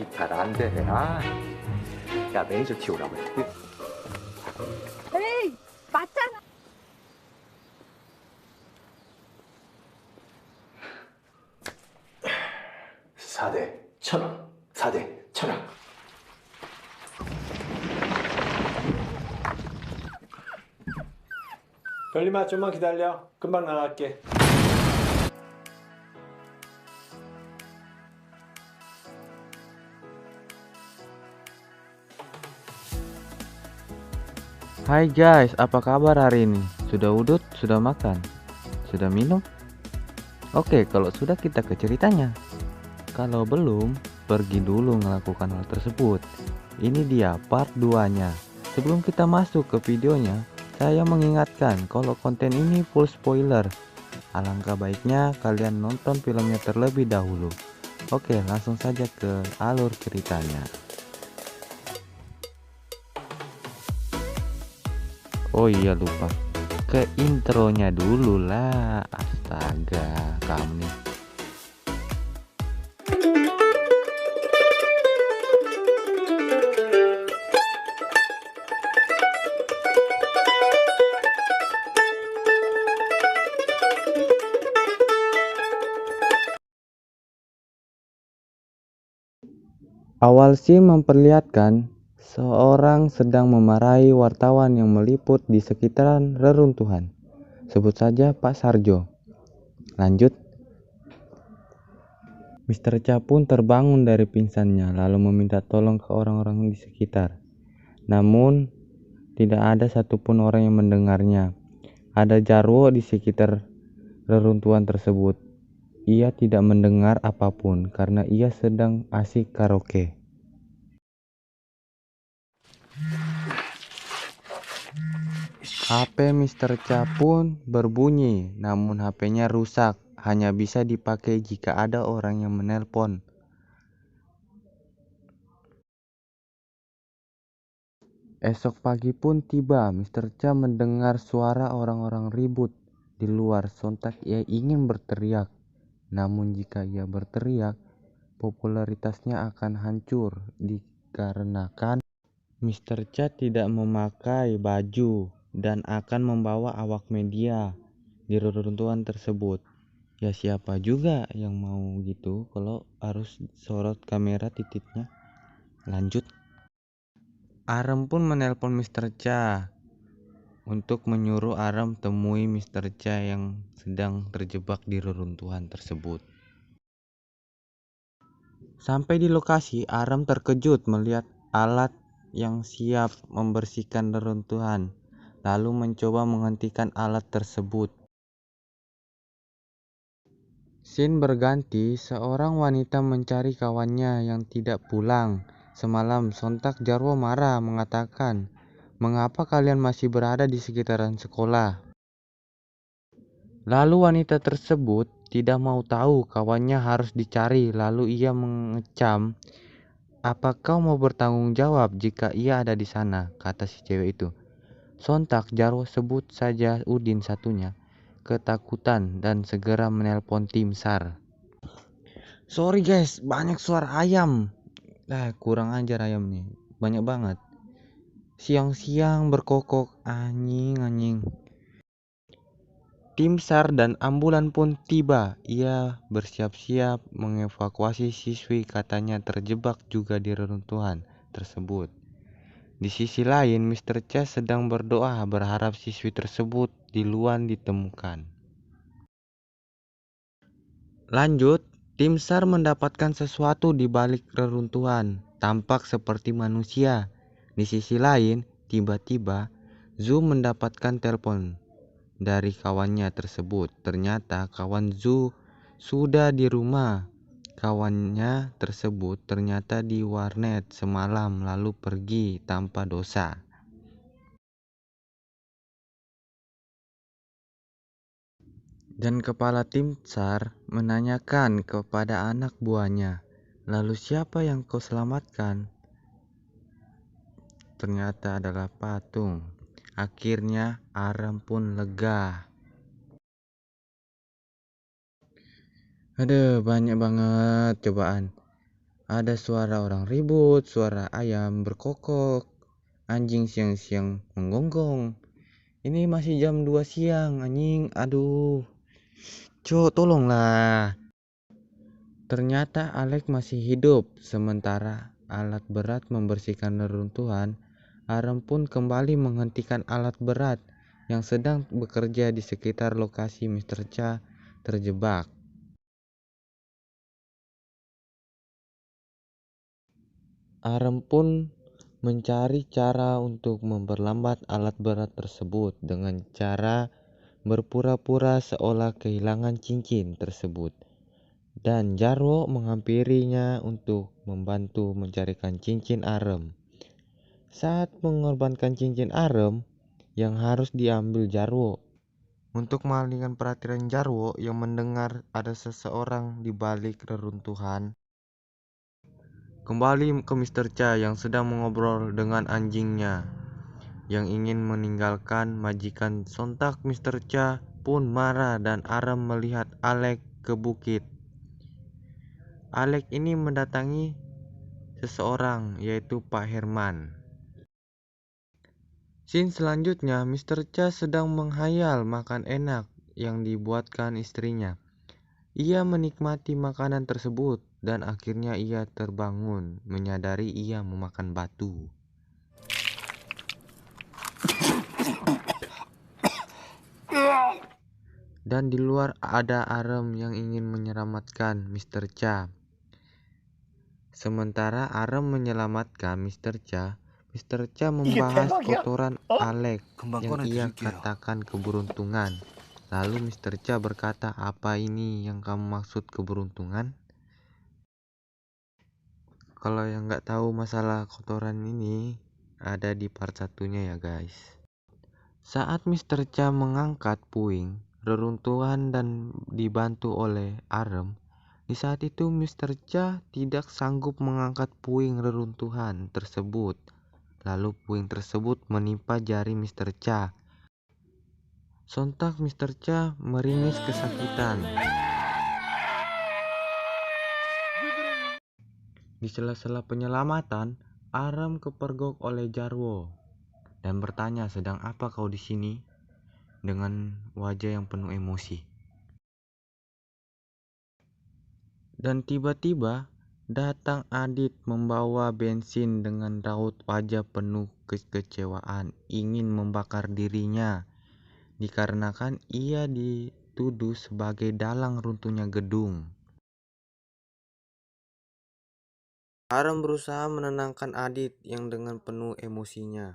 잘안돼. 야, 매니저 치우라고. 에이, 맞잖아. 4대 1,000원. 4대 1,000원. 별님아, 좀만 기다려. 금방 나갈게. Hai guys, apa kabar hari ini? Sudah udut? Sudah makan? Sudah minum? Oke, kalau sudah kita ke ceritanya. Kalau belum, pergi dulu melakukan hal tersebut. Ini dia part 2-nya. Sebelum kita masuk ke videonya, saya mengingatkan kalau konten ini full spoiler. Alangkah baiknya kalian nonton filmnya terlebih dahulu. Oke, langsung saja ke alur ceritanya. Oh iya, lupa ke intronya dulu lah. Astaga, kamu nih. Awal scene memperlihatkan seorang sedang memarahi wartawan yang meliput di sekitaran reruntuhan. Sebut saja Pak Sarjo. Lanjut. Mr. Cha pun terbangun dari pingsannya lalu meminta tolong ke orang-orang di sekitar. Namun tidak ada satupun orang yang mendengarnya. Ada Jarwo di sekitar reruntuhan tersebut. Ia tidak mendengar apapun karena ia sedang asik karaoke. HP Mr. Cha pun berbunyi, namun HP-nya rusak, hanya bisa dipakai jika ada orang yang menelpon. Esok pagi pun tiba, Mr. Cha mendengar suara orang-orang ribut di luar. Sontak ia ingin berteriak, namun jika ia berteriak, popularitasnya akan hancur dikarenakan Mr. Cha tidak memakai baju dan akan membawa awak media di reruntuhan tersebut. Ya siapa juga yang mau gitu kalau harus sorot kamera titiknya. Lanjut. Arem pun menelpon Mr. Cha untuk menyuruh Arem temui Mr. Cha yang sedang terjebak di reruntuhan tersebut. Sampai di lokasi, Arem terkejut melihat alat yang siap membersihkan reruntuhan, lalu mencoba menghentikan alat tersebut. Scene berganti, seorang wanita mencari kawannya yang tidak pulang semalam. Sontak Jarwo marah mengatakan, "Mengapa kalian masih berada di sekitaran sekolah?" Lalu wanita tersebut tidak mau tahu kawannya harus dicari, lalu ia mengecam, "Apa kau mau bertanggung jawab jika ia ada di sana?" kata si cewek itu. Sontak Jarwo, sebut saja Udin satunya, ketakutan dan segera menelpon tim SAR. Sorry guys, banyak suara ayam. Kurang ajar ayam nih, banyak banget. Siang-siang berkokok, anjing. Tim SAR dan ambulan pun tiba. Ia bersiap-siap mengevakuasi siswi, katanya terjebak juga di reruntuhan tersebut. Di sisi lain, Mr. Cha sedang berdoa berharap siswi tersebut duluan ditemukan. Lanjut, tim SAR mendapatkan sesuatu di balik reruntuhan, tampak seperti manusia. Di sisi lain, tiba-tiba Zu mendapatkan telepon dari kawannya tersebut. Ternyata kawan Zu sudah di rumah. Kawannya tersebut ternyata di warnet semalam lalu pergi tanpa dosa. Dan kepala tim SAR menanyakan kepada anak buahnya, "Lalu siapa yang kau selamatkan?" Ternyata adalah patung. Akhirnya Arem pun lega. Aduh, banyak banget cobaan. Ada suara orang ribut, suara ayam berkokok, anjing siang-siang menggonggong. Ini masih jam 2 siang, anjing. Aduh. Cuk, tolonglah. Ternyata Alex masih hidup. Sementara alat berat membersihkan reruntuhan, Aram pun kembali menghentikan alat berat yang sedang bekerja di sekitar lokasi Mr. Cha terjebak. Aram pun mencari cara untuk memperlambat alat berat tersebut dengan cara berpura-pura seolah kehilangan cincin tersebut. Dan Jarwo menghampirinya untuk membantu mencarikan cincin Aram. Saat mengorbankan cincin Aram yang harus diambil Jarwo. Untuk mengalihkan perhatian Jarwo yang mendengar ada seseorang di balik reruntuhan, kembali ke Mr. Cha yang sedang mengobrol dengan anjingnya yang ingin meninggalkan majikan. Sontak Mr. Cha pun marah dan Aram melihat Alex ke bukit. Alex ini mendatangi seseorang yaitu Pak Herman. Scene selanjutnya, Mr. Cha sedang menghayal makan enak yang dibuatkan istrinya. Ia menikmati makanan tersebut dan akhirnya ia terbangun menyadari ia memakan batu. Dan di luar ada Aram yang ingin menyelamatkan Mr. Cha. Sementara Aram menyelamatkan Mr. Cha membahas kotoran Alex yang ia katakan keberuntungan. Lalu Mr. Cha berkata, "Apa ini yang kamu maksud keberuntungan?" Kalau yang nggak tahu masalah kotoran ini, ada di part satunya ya guys. Saat Mr. Cha mengangkat puing reruntuhan dan dibantu oleh Aram, di saat itu Mr. Cha tidak sanggup mengangkat puing reruntuhan tersebut. Lalu puing tersebut menimpa jari Mr. Cha. Sontak Mr. Cha meringis kesakitan. Di sela-sela penyelamatan, Aram kepergok oleh Jarwo dan bertanya, "Sedang apa kau di sini?" dengan wajah yang penuh emosi. Dan tiba-tiba datang Adit membawa bensin dengan raut wajah penuh kekecewaan, ingin membakar dirinya dikarenakan ia dituduh sebagai dalang runtuhnya gedung. Aram berusaha menenangkan Adit yang dengan penuh emosinya,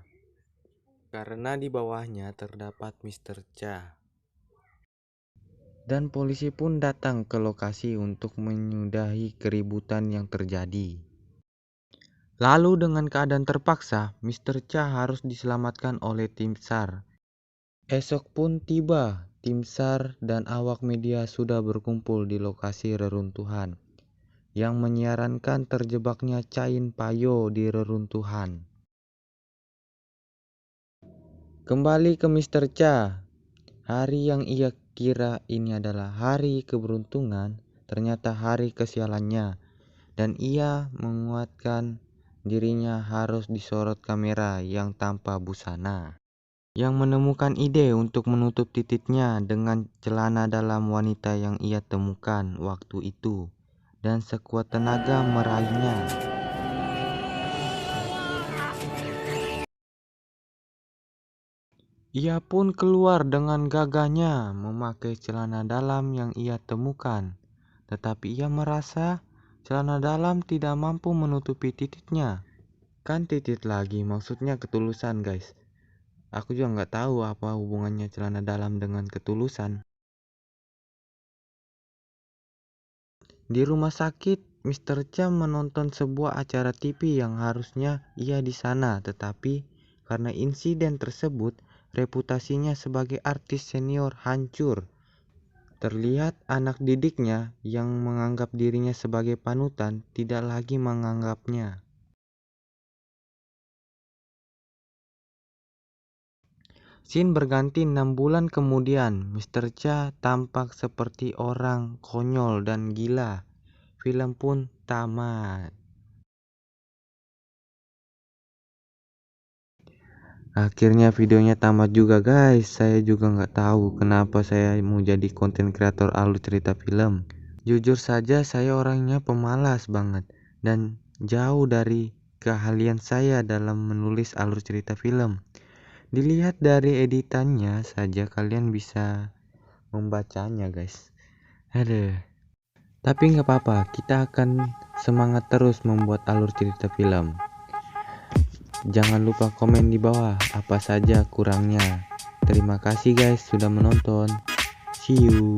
karena di bawahnya terdapat Mr. Cha. Dan polisi pun datang ke lokasi untuk menyudahi keributan yang terjadi. Lalu dengan keadaan terpaksa, Mr. Cha harus diselamatkan oleh tim SAR. Esok pun tiba, tim SAR dan awak media sudah berkumpul di lokasi reruntuhan, yang menyarankan terjebaknya Cain Payo di reruntuhan. Kembali ke Mr. Cha, hari yang ia kira ini adalah hari keberuntungan, ternyata hari kesialannya, dan ia menguatkan dirinya harus disorot kamera yang tanpa busana. Yang menemukan ide untuk menutup titiknya dengan celana dalam wanita yang ia temukan waktu itu dan sekuat tenaga meraihnya. Ia pun keluar dengan gagahnya memakai celana dalam yang ia temukan, tetapi ia merasa celana dalam tidak mampu menutupi titiknya. Kan titik lagi, maksudnya ketulusan guys. Aku juga nggak tahu apa hubungannya celana dalam dengan ketulusan. Di rumah sakit, Mr. Cha menonton sebuah acara TV yang harusnya ia di sana, tetapi karena insiden tersebut, reputasinya sebagai artis senior hancur. Terlihat anak didiknya yang menganggap dirinya sebagai panutan tidak lagi menganggapnya. Scene berganti 6 bulan kemudian, Mr. Cha tampak seperti orang konyol dan gila. Film pun tamat. Akhirnya videonya tamat juga guys. Saya juga nggak tahu kenapa saya mau jadi konten kreator alur cerita film. Jujur saja saya orangnya pemalas banget dan jauh dari keahlian saya dalam menulis alur cerita film. Dilihat dari editannya saja kalian bisa membacanya guys. Aduh. Tapi nggak apa-apa, kita akan semangat terus membuat alur cerita film. Jangan lupa komen di bawah apa saja kurangnya. Terima kasih guys sudah menonton. See you.